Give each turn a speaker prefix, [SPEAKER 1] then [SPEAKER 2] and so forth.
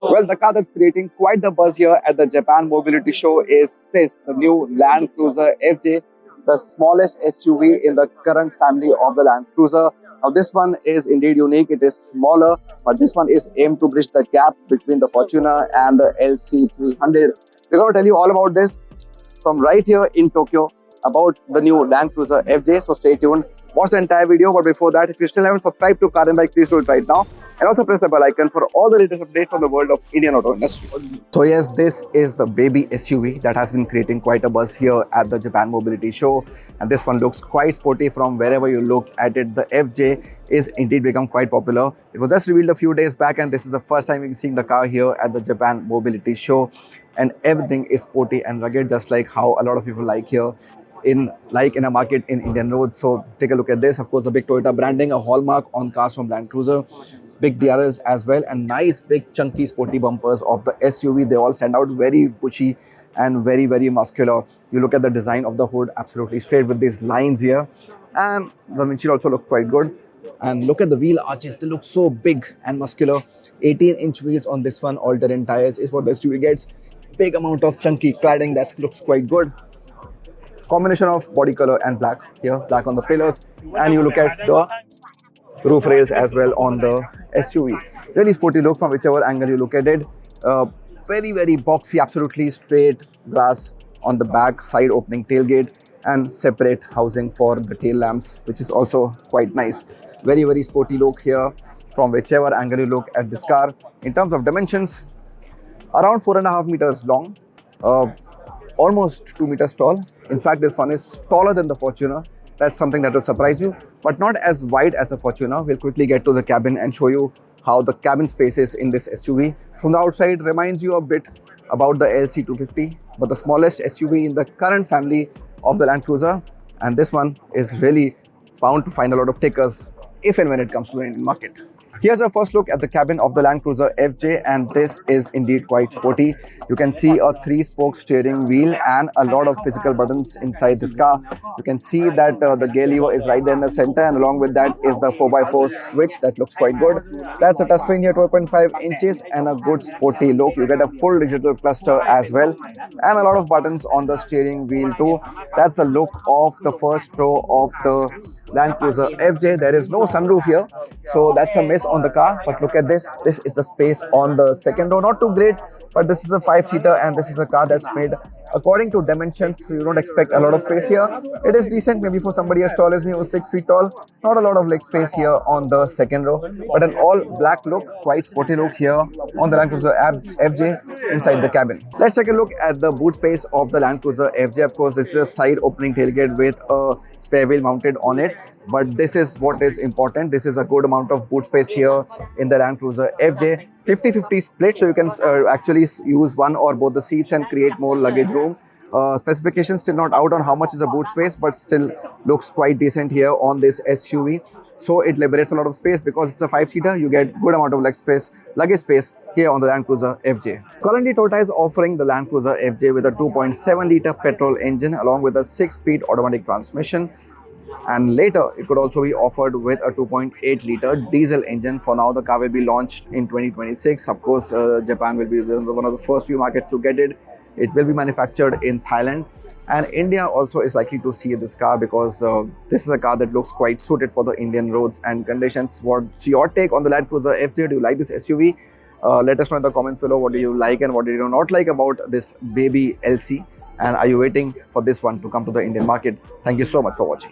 [SPEAKER 1] Well, the car that's creating quite the buzz here at the Japan Mobility Show is this, the new Land Cruiser FJ, the smallest SUV in the current family of the Land Cruiser. Now, this one is indeed unique. It is smaller, but this one is aimed to bridge the gap between the Fortuner and the LC300. We're going to tell you all about this from right here in Tokyo about the new Land Cruiser FJ. So stay tuned. Watch the entire video. But before that, if you still haven't subscribed to Car and Bike, please do it right now. And also press the bell icon for all the latest updates on the world of Indian auto industry. So yes, this is the baby SUV that has been creating quite a buzz here at the Japan Mobility Show. And this one looks quite sporty from wherever you look at it. The FJ is indeed become quite popular. It was just revealed a few days back, and this is the first time we're seeing the car here at the Japan Mobility Show. And everything is sporty and rugged, just like how a lot of people like here in a market in Indian roads. So take a look at this. Of course, a big Toyota branding, a hallmark on cars from Land Cruiser. Big DRLs as well, and nice big chunky sporty bumpers of the SUV. They all stand out, very bushy and very muscular. You look at the design of the hood, absolutely straight with these lines here, and the windshield also looks quite good. And look at the wheel arches, they look so big and muscular. 18-inch wheels on this one. All-terrain tires is what the SUV gets. Big amount of chunky cladding, that looks quite good. Combination of body color and black here, black on the pillars. And you look at the roof rails as well on the SUV. Really sporty look from whichever angle you look at it. Very boxy, absolutely straight glass on the back, side opening tailgate, and separate housing for the tail lamps, which is also quite nice. Very sporty look here from whichever angle you look at this car. In terms of dimensions, around 4.5 meters long, almost 2 meters tall. In fact, this one is taller than the Fortuner. That's something that will surprise you, but not as wide as the Fortuner. We'll quickly get to the cabin and show you how the cabin space is in this SUV. From the outside, reminds you a bit about the LC250, but the smallest SUV in the current family of the Land Cruiser. And this one is really bound to find a lot of takers if and when it comes to the Indian market. Here's a first look at the cabin of the Land Cruiser FJ, and this is indeed quite sporty. You can see a 3-spoke steering wheel and a lot of physical buttons inside this car. You can see that the gear lever is right there in the center, and along with that is the 4x4 switch that looks quite good. That's a touchscreen here, 12.5 inches, and a good sporty look. You get a full digital cluster as well, and a lot of buttons on the steering wheel too. That's the look of the first row of the Land Cruiser FJ. There is no sunroof here, so that's a miss on the car. But look at this. This is the space on the second row. Not too great, but this is a 5-seater, and this is a car that's made according to dimensions. So you don't expect a lot of space here. It is decent, maybe for somebody as tall as me who's 6 feet tall. Not a lot of leg space here on the second row, but an all black look, quite sporty look here on the Land Cruiser FJ inside the cabin. Let's take a look at the boot space of the Land Cruiser FJ. Of course, this is a side opening tailgate with a spare wheel mounted on it, but this is what is important. This is a good amount of boot space here in the Land Cruiser FJ. 50-50 split, so you can actually use one or both the seats and create more luggage room. Specifications still not out on how much is the boot space, but still looks quite decent here on this SUV. So it liberates a lot of space because it's a 5-seater. You get good amount of luggage space here on the Land Cruiser FJ. Currently, Toyota is offering the Land Cruiser FJ with a 2.7-liter petrol engine along with a 6-speed automatic transmission. And later, it could also be offered with a 2.8-liter diesel engine. For now, the car will be launched in 2026. Of course, Japan will be one of the first few markets to get it. It will be manufactured in Thailand. And India also is likely to see this car because this is a car that looks quite suited for the Indian roads and conditions. What's your take on the Land Cruiser FJ? Do you like this SUV? Let us know in the comments below what do you like and what do you not like about this baby LC. And are you waiting for this one to come to the Indian market? Thank you so much for watching.